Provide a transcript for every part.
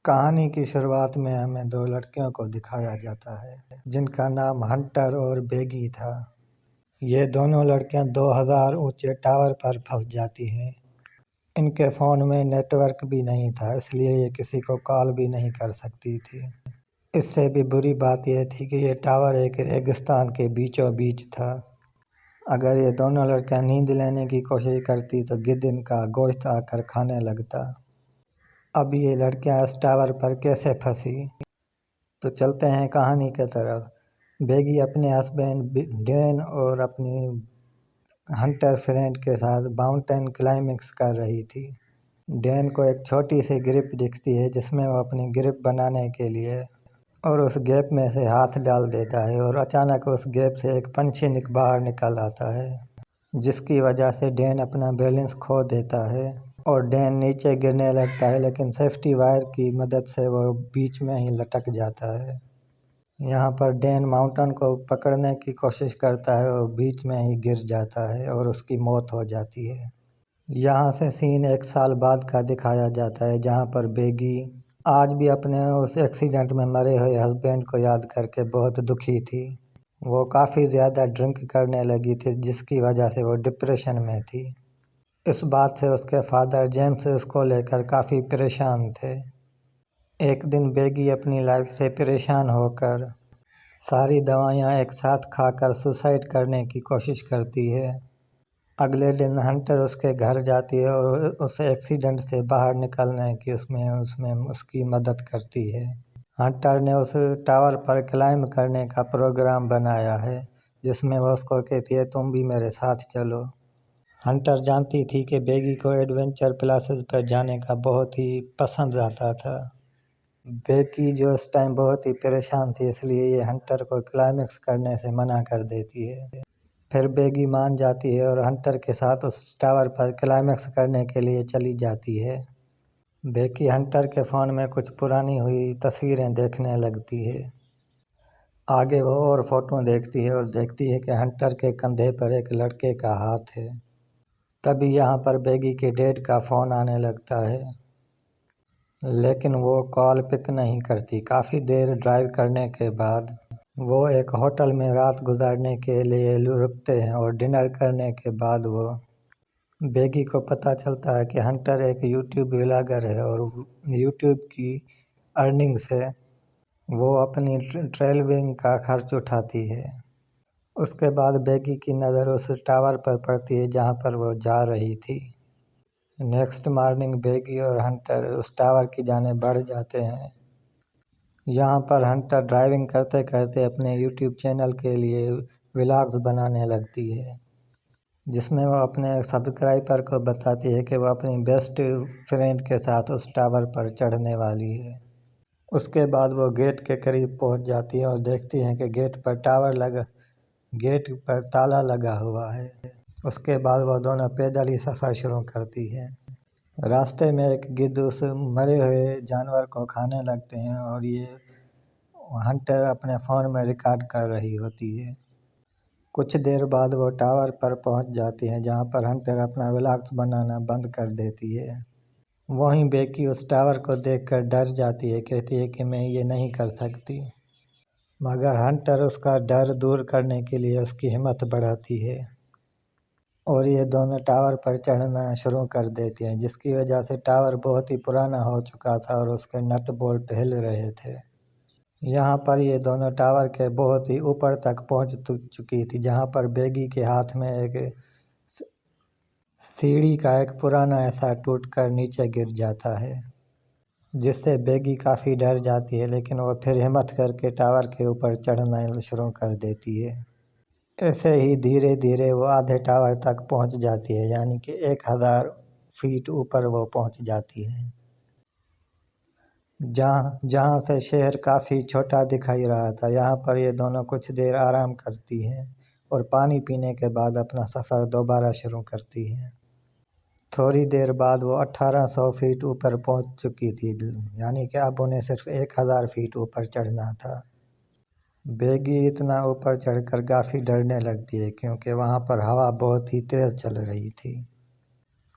کہانی کی شروعات میں ہمیں دو لڑکیوں کو دکھایا جاتا ہے جن کا نام ہنٹر اور بیگی تھا۔ یہ دونوں لڑکیاں 2000 اونچے ٹاور پر پھنس جاتی ہیں۔ ان کے فون میں نیٹ ورک بھی نہیں تھا، اس لیے یہ کسی کو کال بھی نہیں کر سکتی تھی۔ اس سے بھی بری بات یہ تھی کہ یہ ٹاور ایک ریگستان کے بیچوں بیچ تھا۔ اگر یہ دونوں لڑکیاں نیند لینے کی کوشش کرتی تو گدھ ان کا گوشت آ کر کھانے لگتا۔ اب یہ لڑکیاں اس ٹاور پر کیسے پھنسی؟ تو چلتے ہیں کہانی کی طرف۔ بیگی اپنے ہسبینڈ ڈین اور اپنی ہنٹر فرینڈ کے ساتھ ماؤنٹین کلائمبنگ کر رہی تھی۔ ڈین کو ایک چھوٹی سی گرپ دکھتی ہے جس میں وہ اپنی گرپ بنانے کے لیے اور اس گیپ میں سے ہاتھ ڈال دیتا ہے اور اچانک اس گیپ سے ایک پنچھی باہر نکل آتا ہے، جس کی وجہ سے ڈین اپنا بیلنس کھو دیتا ہے اور ڈین نیچے گرنے لگتا ہے، لیکن سیفٹی وائر کی مدد سے وہ بیچ میں ہی لٹک جاتا ہے۔ یہاں پر ڈین ماؤنٹین کو پکڑنے کی کوشش کرتا ہے اور بیچ میں ہی گر جاتا ہے اور اس کی موت ہو جاتی ہے۔ یہاں سے سین 1 سال بعد کا دکھایا جاتا ہے، جہاں پر بیگی آج بھی اپنے اس ایکسیڈنٹ میں مرے ہوئے ہسبینڈ کو یاد کر کے بہت دکھی تھی۔ وہ کافی زیادہ ڈرنک کرنے لگی تھی، جس کی وجہ سے وہ ڈپریشن میں تھی۔ اس بات سے اس کے فادر جیمز اس کو لے کر کافی پریشان تھے۔ ایک دن بیگی اپنی لائف سے پریشان ہو کر ساری دوائیاں ایک ساتھ کھا کر سوسائڈ کرنے کی کوشش کرتی ہے۔ اگلے دن ہنٹر اس کے گھر جاتی ہے اور اس ایکسیڈنٹ سے باہر نکلنے کی اس کی مدد کرتی ہے۔ ہنٹر نے اس ٹاور پر کلائمب کرنے کا پروگرام بنایا ہے، جس میں وہ اس کو کہتی ہے تم بھی میرے ساتھ چلو۔ ہنٹر جانتی تھی کہ بیگی کو ایڈونچر پلیسز پر جانے کا بہت ہی پسند آتا تھا۔ بیگی جو اس ٹائم بہت ہی پریشان تھی، اس لیے یہ ہنٹر کو کلائمیکس کرنے سے منع کر دیتی ہے۔ پھر بیگی مان جاتی ہے اور ہنٹر کے ساتھ اس ٹاور پر کلائمیکس کرنے کے لیے چلی جاتی ہے۔ بیگی ہنٹر کے فون میں کچھ پرانی ہوئی تصویریں دیکھنے لگتی ہے۔ آگے وہ اور فوٹو دیکھتی ہے اور دیکھتی ہے کہ ہنٹر کے کندھے پر ایک لڑکے کا ہاتھ ہے۔ تبھی یہاں پر بیگی کے ڈیڈ کا فون آنے لگتا ہے، لیکن وہ کال پک نہیں کرتی۔ کافی دیر ڈرائیو کرنے کے بعد وہ ایک ہوٹل میں رات گزارنے کے لیے رکتے ہیں اور ڈنر کرنے کے بعد وہ بیگی کو پتہ چلتا ہے کہ ہنٹر ایک یوٹیوب ولاگر ہے اور یوٹیوب کی ارننگ سے وہ اپنی ٹریولنگ کا خرچ اٹھاتی ہے۔ اس کے بعد بیگی کی نظر اس ٹاور پر پڑتی ہے جہاں پر وہ جا رہی تھی۔ نیکسٹ مارننگ بیگی اور ہنٹر اس ٹاور کی جانب بڑھ جاتے ہیں۔ یہاں پر ہنٹر ڈرائیونگ کرتے کرتے اپنے یوٹیوب چینل کے لیے ولاگز بنانے لگتی ہے، جس میں وہ اپنے سبسکرائبر کو بتاتی ہے کہ وہ اپنی بیسٹ فرینڈ کے ساتھ اس ٹاور پر چڑھنے والی ہے۔ اس کے بعد وہ گیٹ کے قریب پہنچ جاتی ہے اور دیکھتی ہے کہ گیٹ پر تالا لگا ہوا ہے۔ اس کے بعد وہ دونوں پیدل ہی سفر شروع کرتی ہے۔ راستے میں ایک گدھ اس مرے ہوئے جانور کو کھانے لگتے ہیں اور یہ ہنٹر اپنے فون میں ریکارڈ کر رہی ہوتی ہے۔ کچھ دیر بعد وہ ٹاور پر پہنچ جاتی ہیں، جہاں پر ہنٹر اپنا ولاگز بنانا بند کر دیتی ہے۔ وہیں بیگی اس ٹاور کو دیکھ کر ڈر جاتی ہے، کہتی ہے کہ میں یہ نہیں کر سکتی، مگر ہنٹر اس کا ڈر دور کرنے کے لیے اس کی ہمت بڑھاتی ہے اور یہ دونوں ٹاور پر چڑھنا شروع کر دیتے ہیں، جس کی وجہ سے ٹاور بہت ہی پرانا ہو چکا تھا اور اس کے نٹ بولٹ ہل رہے تھے۔ یہاں پر یہ دونوں ٹاور کے بہت ہی اوپر تک پہنچ چکی تھی، جہاں پر بیگی کے ہاتھ میں ایک سیڑھی کا ایک پرانا ایسا ٹوٹ کر نیچے گر جاتا ہے، جس سے بیگی کافی ڈر جاتی ہے، لیکن وہ پھر ہمت کر کے ٹاور کے اوپر چڑھنا شروع کر دیتی ہے۔ ایسے ہی دھیرے دھیرے وہ آدھے ٹاور تک پہنچ جاتی ہے، یعنی کہ 1000 فیٹ اوپر وہ پہنچ جاتی ہے، جہاں سے شہر کافی چھوٹا دکھائی رہا تھا۔ یہاں پر یہ دونوں کچھ دیر آرام کرتی ہیں اور پانی پینے کے بعد اپنا سفر دوبارہ شروع کرتی ہیں۔ تھوڑی دیر بعد وہ 1800 فیٹ اوپر پہنچ چکی تھی، یعنی کہ اب انہیں صرف 1000 فیٹ اوپر چڑھنا تھا۔ بیگی اتنا اوپر چڑھ کر کافی ڈرنے لگتی ہے، کیونکہ وہاں پر ہوا بہت ہی تیز چل رہی تھی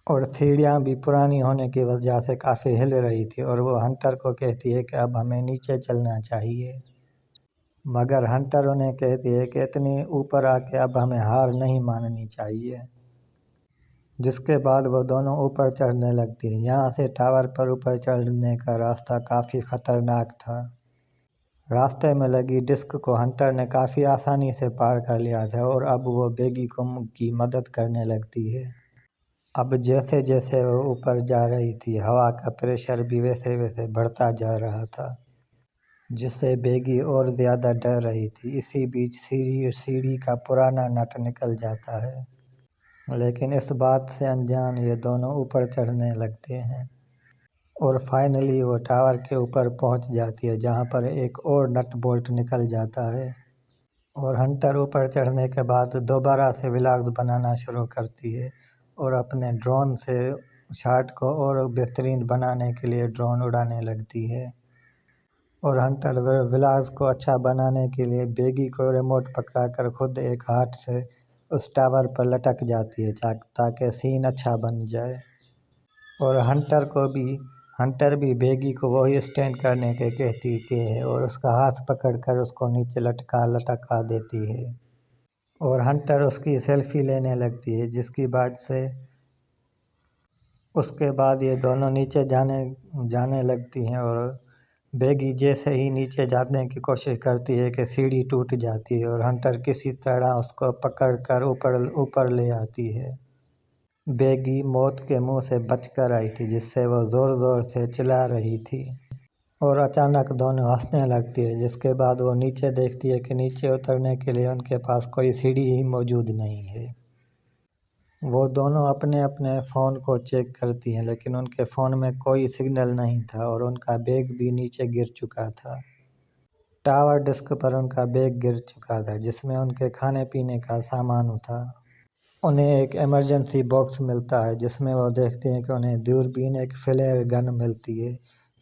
اور سیڑھیاں بھی پرانی ہونے کی وجہ سے کافی ہل رہی تھی، اور وہ ہنٹر کو کہتی ہے کہ اب ہمیں نیچے چلنا چاہیے، مگر ہنٹر انہیں کہتی ہے کہ اتنی اوپر آ کے اب ہمیں ہار نہیں ماننی چاہیے، جس کے بعد وہ دونوں اوپر چڑھنے لگتی ہیں۔ یہاں سے ٹاور پر اوپر چڑھنے کا راستہ کافی خطرناک تھا۔ راستے میں لگی ڈسک کو ہنٹر نے کافی آسانی سے پار کر لیا تھا، اور اب وہ بیگی کی مدد کرنے لگتی ہے۔ اب جیسے جیسے وہ اوپر جا رہی تھی، ہوا کا پریشر بھی ویسے ویسے بڑھتا جا رہا تھا، جس سے بیگی اور زیادہ ڈر رہی تھی۔ اسی بیچ سیڑھی کا پرانا نٹ نکل جاتا ہے، لیکن اس بات سے انجان یہ دونوں اوپر چڑھنے لگتے ہیں، اور فائنلی وہ ٹاور کے اوپر پہنچ جاتی ہے، جہاں پر ایک اور نٹ بولٹ نکل جاتا ہے، اور ہنٹر اوپر چڑھنے کے بعد دوبارہ سے ولاگ بنانا شروع کرتی ہے، اور اپنے ڈرون سے شاٹ کو اور بہترین بنانے کے لیے ڈرون اڑانے لگتی ہے، اور ہنٹر ولاگز کو اچھا بنانے کے لیے بیگی کو ریموٹ پکڑا کر خود ایک ہاتھ سے اس ٹاور پر لٹک جاتی ہے تاکہ سین اچھا بن جائے، اور ہنٹر بھی بیگی کو وہی اسٹینڈ کرنے کے کہتی ہے، اور اس کا ہاتھ پکڑ کر اس کو نیچے لٹکا دیتی ہے، اور ہنٹر اس کی سیلفی لینے لگتی ہے، جس کی بات سے اس کے بعد یہ دونوں نیچے جانے لگتی ہیں، اور بیگی جیسے ہی نیچے جانے کی کوشش کرتی ہے کہ سیڑھی ٹوٹ جاتی ہے، اور ہنٹر کسی طرح اس کو پکڑ کر اوپر لے آتی ہے۔ بیگی موت کے منہ سے بچ کر آئی تھی، جس سے وہ زور زور سے چلا رہی تھی، اور اچانک دونوں ہنسنے لگتی ہے، جس کے بعد وہ نیچے دیکھتی ہے کہ نیچے اترنے کے لیے ان کے پاس کوئی سیڑھی ہی موجود نہیں ہے۔ وہ دونوں اپنے اپنے فون کو چیک کرتی ہیں، لیکن ان کے فون میں کوئی سگنل نہیں تھا، اور ان کا بیگ بھی نیچے گر چکا تھا۔ ٹاور ڈسک پر ان کا بیگ گر چکا تھا، جس میں ان کے کھانے پینے کا سامان تھا۔ انہیں ایک ایمرجنسی باکس ملتا ہے، جس میں وہ دیکھتے ہیں کہ انہیں دوربین ایک فلیئر گن ملتی ہے،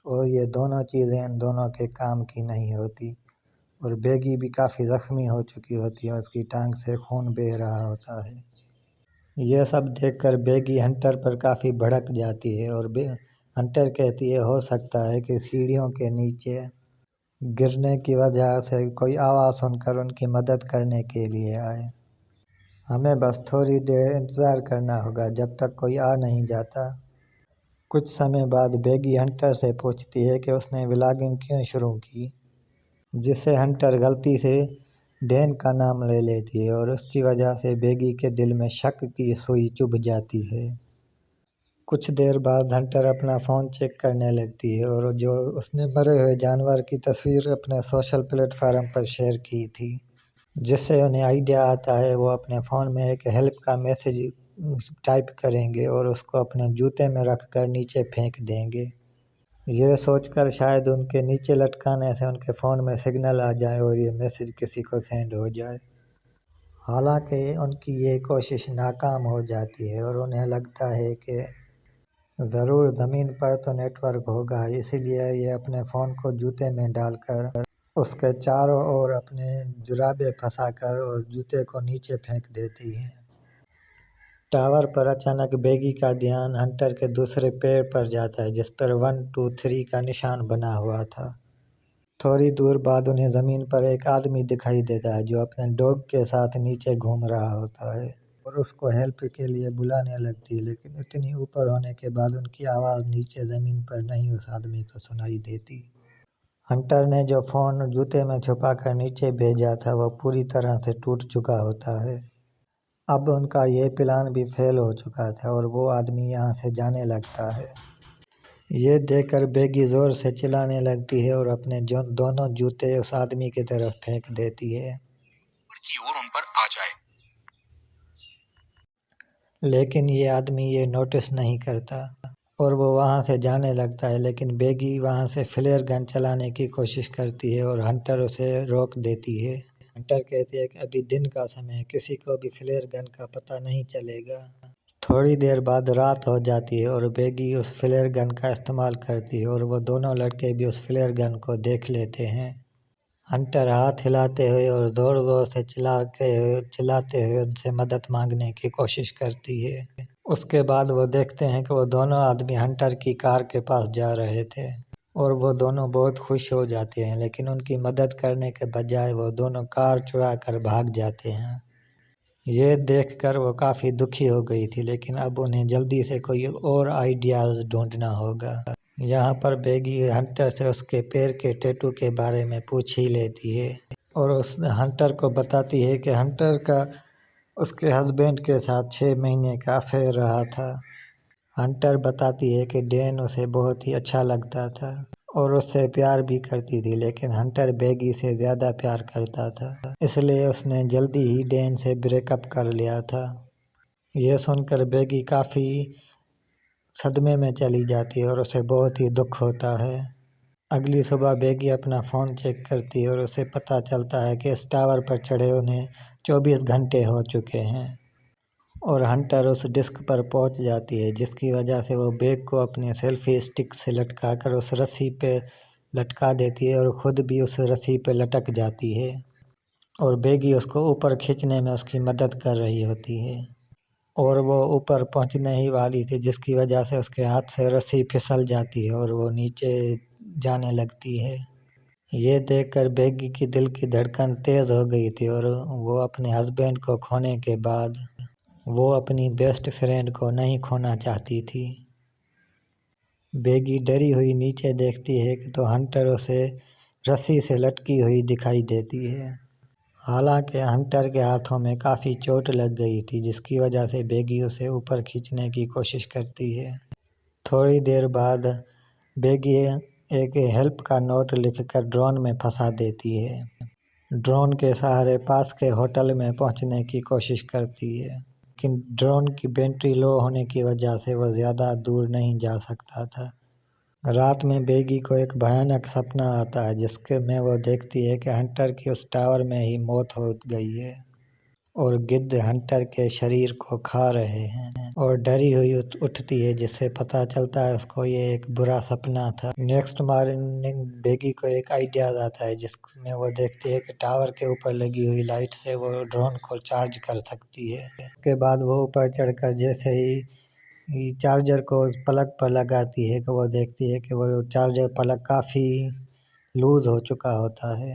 اور یہ دونوں چیزیں ان دونوں کے کام کی نہیں ہوتی، اور بیگی بھی کافی زخمی ہو چکی ہوتی ہے، اس کی ٹانگ سے خون بہہ رہا ہوتا ہے۔ یہ سب دیکھ کر بیگی ہنٹر پر کافی بھڑک جاتی ہے، اور ہنٹر کہتی ہے ہو سکتا ہے کہ سیڑھیوں کے نیچے گرنے کی وجہ سے کوئی آواز سن کر ان کی مدد کرنے کے لیے آئے، ہمیں بس تھوڑی دیر انتظار کرنا ہوگا جب تک کوئی آ نہیں جاتا۔ کچھ سمے بعد بیگی ہنٹر سے پوچھتی ہے کہ اس نے ولاگنگ کیوں شروع کی، جس سے ہنٹر غلطی سے ڈین کا نام لے لیتی ہے، اور اس کی وجہ سے بیگی کے دل میں شک کی سوئی چبھ جاتی ہے۔ کچھ دیر بعد ہنٹر اپنا فون چیک کرنے لگتی ہے، اور جو اس نے مرے ہوئے جانور کی تصویر اپنے سوشل پلیٹ فارم پر شیئر کی تھی، جس سے انہیں آئیڈیا آتا ہے وہ اپنے فون میں ایک ہیلپ کا میسیج ٹائپ کریں گے، اور اس کو اپنے جوتے میں رکھ کر نیچے پھینک دیں گے، یہ سوچ کر شاید ان کے نیچے لٹکانے سے ان کے فون میں سگنل آ جائے اور یہ میسیج کسی کو سینڈ ہو جائے۔ حالانکہ ان کی یہ کوشش ناکام ہو جاتی ہے، اور انہیں لگتا ہے کہ ضرور زمین پر تو نیٹ ورک ہوگا، اسی لیے یہ اپنے فون کو جوتے میں ڈال کر اس کے چاروں اور اپنے جرابے پھنسا کر اور جوتے کو نیچے پھینک دیتی ہے۔ ٹاور پر اچانک بیگی کا دھیان ہنٹر کے دوسرے پیر پر جاتا ہے، جس پر 1 2 3 کا نشان بنا ہوا تھا۔ تھوڑی دور بعد انہیں زمین پر ایک آدمی دکھائی دیتا ہے، جو اپنے ڈاگ کے ساتھ نیچے گھوم رہا ہوتا ہے، اور اس کو ہیلپ کے لیے بلانے لگتی ہے، لیکن اتنی اوپر ہونے کے بعد ان کی آواز نیچے زمین پر نہیں اس آدمی کو سنائی دیتی۔ ہنٹر نے جو فون جوتے میں چھپا کر نیچے بھیجا تھا وہ پوری طرح سے ٹوٹ چکا ہوتا ہے۔ اب ان کا یہ پلان بھی فیل ہو چکا تھا، اور وہ آدمی یہاں سے جانے لگتا ہے۔ یہ دیکھ کر بیگی زور سے چلانے لگتی ہے، اور اپنے دونوں جوتے اس آدمی کی طرف پھینک دیتی ہے، ان پر آ جائے۔ لیکن یہ آدمی یہ نوٹس نہیں کرتا، اور وہ وہاں سے جانے لگتا ہے، لیکن بیگی وہاں سے فلیئر گن چلانے کی کوشش کرتی ہے، اور ہنٹر اسے روک دیتی ہے۔ ہنٹر کہتی ہے کہ ابھی دن کا سمے ہے، کسی کو بھی فلیئر گن کا پتہ نہیں چلے گا۔ تھوڑی دیر بعد رات ہو جاتی ہے، اور بیگی اس فلیئر گن کا استعمال کرتی ہے، اور وہ دونوں لڑکے بھی اس فلیئر گن کو دیکھ لیتے ہیں۔ ہنٹر ہاتھ ہلاتے ہوئے اور زور زور سے چلاتے ہوئے ان سے مدد مانگنے کی کوشش کرتی ہے، اس کے بعد وہ دیکھتے ہیں کہ وہ دونوں آدمی ہنٹر کی کار کے پاس جا رہے تھے اور وہ دونوں بہت خوش ہو جاتے ہیں، لیکن ان کی مدد کرنے کے بجائے وہ دونوں کار چرا کر بھاگ جاتے ہیں۔ یہ دیکھ کر وہ کافی دکھی ہو گئی تھی، لیکن اب انہیں جلدی سے کوئی اور آئیڈیاز ڈھونڈنا ہوگا۔ یہاں پر بیگی ہنٹر سے اس کے پیر کے ٹیٹو کے بارے میں پوچھ ہی لیتی ہے اور اس ہنٹر کو بتاتی ہے کہ ہنٹر کا اس کے ہسبینڈ کے ساتھ 6 مہینے کا افیئر رہا تھا۔ ہنٹر بتاتی ہے کہ ڈین اسے بہت ہی اچھا لگتا تھا اور اس سے پیار بھی کرتی تھی، لیکن ہنٹر بیگی سے زیادہ پیار کرتا تھا، اس لیے اس نے جلدی ہی ڈین سے بریک اپ کر لیا تھا۔ یہ سن کر بیگی کافی صدمے میں چلی جاتی ہے اور اسے بہت ہی دکھ ہوتا ہے۔ اگلی صبح بیگی اپنا فون چیک کرتی ہے اور اسے پتہ چلتا ہے کہ اس ٹاور پر چڑھے انہیں 24 گھنٹے ہو چکے ہیں اور ہنٹر اس ڈسک پر پہنچ جاتی ہے، جس کی وجہ سے وہ بیگ کو اپنے سیلفی اسٹک سے لٹکا کر اس رسی پہ لٹکا دیتی ہے اور خود بھی اس رسی پہ لٹک جاتی ہے اور بیگی اس کو اوپر کھینچنے میں اس کی مدد کر رہی ہوتی ہے اور وہ اوپر پہنچنے ہی والی تھی، جس کی وجہ سے اس کے ہاتھ سے رسی پھسل جاتی ہے اور وہ نیچے جانے لگتی ہے۔ یہ دیکھ کر بیگی کی دل کی دھڑکن تیز ہو گئی تھی اور وہ اپنے ہسبینڈ کو کھونے کے بعد وہ اپنی بیسٹ فرینڈ کو نہیں کھونا چاہتی تھی۔ بیگی ڈری ہوئی نیچے دیکھتی ہے کہ تو ہنٹر اسے رسی سے لٹکی ہوئی دکھائی دیتی ہے۔ حالانکہ ہنٹر کے ہاتھوں میں کافی چوٹ لگ گئی تھی، جس کی وجہ سے بیگی اسے اوپر کھینچنے کی کوشش کرتی ہے۔ تھوڑی دیر بعد بیگی ایک ہیلپ کا نوٹ لکھ کر ڈرون میں پھنسا دیتی ہے۔ ڈرون کے سہارے پاس کے ہوٹل میں پہنچنے کی کوشش کرتی ہے، لیکن ڈرون کی بیٹری لو ہونے کی وجہ سے وہ زیادہ دور نہیں جا سکتا تھا۔ رات میں بیگی کو ایک بھیانک سپنا آتا ہے، جس میں وہ دیکھتی ہے کہ ہنٹر کی اس ٹاور میں ہی موت ہو گئی ہے اور گدھ ہنٹر کے شریر کو کھا رہے ہیں اور ڈری ہوئی اٹھتی ہے، جس سے پتہ چلتا ہے اس کو یہ ایک برا سپنا تھا۔ نیکسٹ مارننگ بیگی کو ایک آئیڈیا آتا ہے، جس میں وہ دیکھتی ہے کہ ٹاور کے اوپر لگی ہوئی لائٹ سے وہ ڈرون کو چارج کر سکتی ہے۔ اس کے بعد وہ اوپر چڑھ کر جیسے ہی چارجر کو پلگ پر لگاتی ہے کہ وہ دیکھتی ہے کہ وہ چارجر پلگ کافی لوز ہو چکا ہوتا ہے۔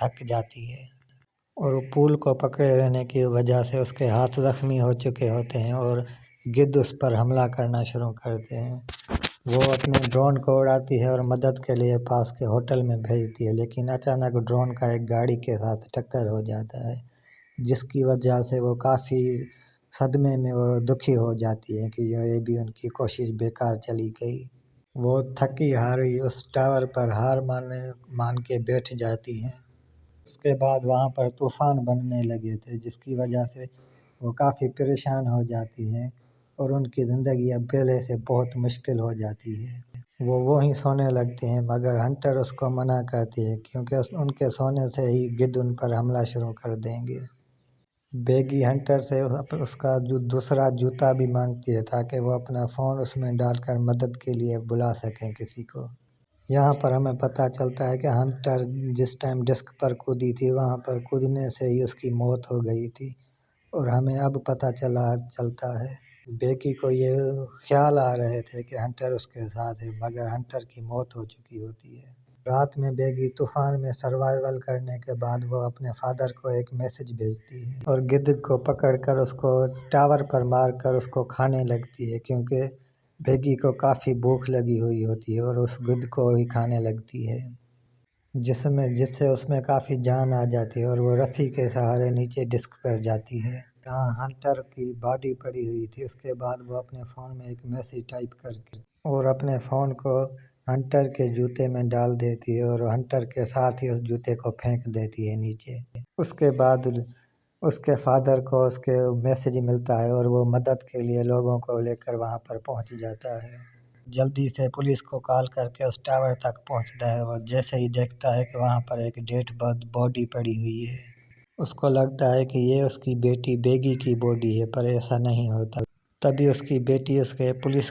تھک جاتی ہے اور پول کو پکڑے رہنے کی وجہ سے اس کے ہاتھ زخمی ہو چکے ہوتے ہیں اور گدھ اس پر حملہ کرنا شروع کرتے ہیں۔ وہ اپنے ڈرون کو اڑاتی ہے اور مدد کے لیے پاس کے ہوٹل میں بھیجتی ہے، لیکن اچانک ڈرون کا ایک گاڑی کے ساتھ ٹکر ہو جاتا ہے، جس کی وجہ سے وہ کافی صدمے میں اور دکھی ہو جاتی ہے کہ یہ بھی ان کی کوشش بیکار چلی گئی۔ وہ تھکی ہاری اس ٹاور پر ہار مان کے بیٹھ جاتی ہیں۔ اس کے بعد وہاں پر طوفان بننے لگے تھے، جس کی وجہ سے وہ کافی پریشان ہو جاتی ہیں اور ان کی زندگی اب پہلے سے بہت مشکل ہو جاتی ہے۔ وہ وہیں سونے لگتے ہیں، مگر ہنٹر اس کو منع کرتی ہے کیونکہ ان کے سونے سے ہی گدھ ان پر حملہ شروع کر دیں گے۔ بیگی ہنٹر سے اس کا دوسرا جوتا بھی مانگتی ہے تاکہ وہ اپنا فون اس میں ڈال کر مدد کے لیے بلا سکیں کسی کو۔ یہاں پر ہمیں پتہ چلتا ہے کہ ہنٹر جس ٹائم ڈسک پر کودی تھی، وہاں پر کودنے سے ہی اس کی موت ہو گئی تھی اور ہمیں اب پتہ چلتا ہے۔ بیگی کو یہ خیال آ رہے تھے کہ ہنٹر اس کے ساتھ ہے، مگر ہنٹر کی موت ہو چکی ہوتی ہے۔ رات میں بیگی طوفان میں سروائیول کرنے کے بعد وہ اپنے فادر کو ایک میسج بھیجتی ہے اور گدھ کو پکڑ کر اس کو ٹاور پر مار کر اس کو کھانے لگتی ہے، کیونکہ بیگی کو کافی بھوک لگی ہوئی ہوتی ہے اور اس گدھ کو ہی کھانے لگتی ہے، جس سے اس میں کافی جان آ جاتی ہے اور وہ رسی کے سہارے نیچے ڈسک پر جاتی ہے جہاں ہنٹر کی باڈی پڑی ہوئی تھی۔ اس کے بعد وہ اپنے فون میں ایک میسج ٹائپ کر کے اور اپنے فون کو ہنٹر کے جوتے میں ڈال دیتی ہے اور ہنٹر کے ساتھ ہی اس جوتے کو پھینک دیتی ہے نیچے۔ اس کے بعد اس کے فادر کو اس کے میسج ملتا ہے اور وہ مدد کے لیے لوگوں کو لے کر وہاں پر پہنچ جاتا ہے۔ جلدی سے پولیس کو کال کر کے اس ٹاور تک پہنچتا ہے اور جیسے ہی دیکھتا ہے کہ وہاں پر ایک ڈیڈ باڈی پڑی ہوئی ہے، اس کو لگتا ہے کہ یہ اس کی بیٹی بیگی کی باڈی ہے، پر ایسا نہیں ہوتا۔ تبھی اس کی بیٹی اس کے پولیس